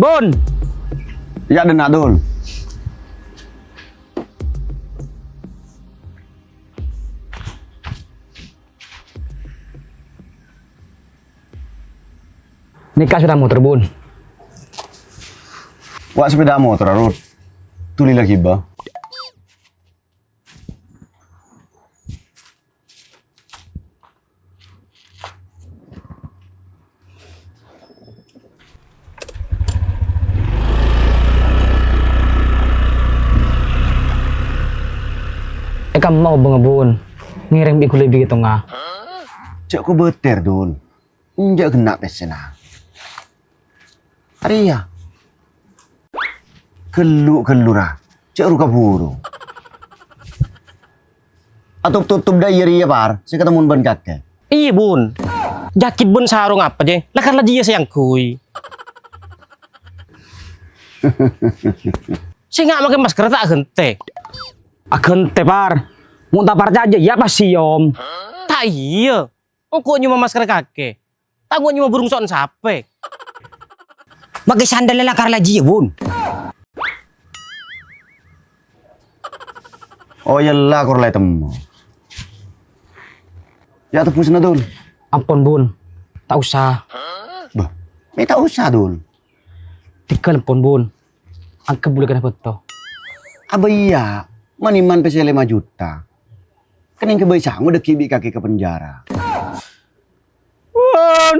Bun. Ya ada nak Dul. Nikah sepeda motor, Bun. Wak sepeda motor Rut. Tuli lagi ba. Kamu mau bang Bun ngirim iku lebih gitu nggak? Cek ko beter Dul. Injak kena pesena. Aria. Kelura. Cek ruka buru. Atau tutup dayari ya par. Saya ketemu ban kakek. Iya Bun. Jakit Bun sarung apa deh? Lah kan dia sayang kui. Saya nggak pakai masker tak gente. Agen tepar, muntah parca aja ya pasti om. Tak iya. Engkau nyuma masker kakek. Tak gua nyuma burung soal sape. Pakai sandal lelakar lagi ya Bun. Oh ya lah kor lai temu. Ya tepus na Dul. Ampun Bun, tak usah. Bah, tak usah Dul. Tinggal pun Bun, angka boleh kena foto. Aba iya, maniman pesi 5 juta. Kening kebaisang udah kibi kaki ke penjara. Bun.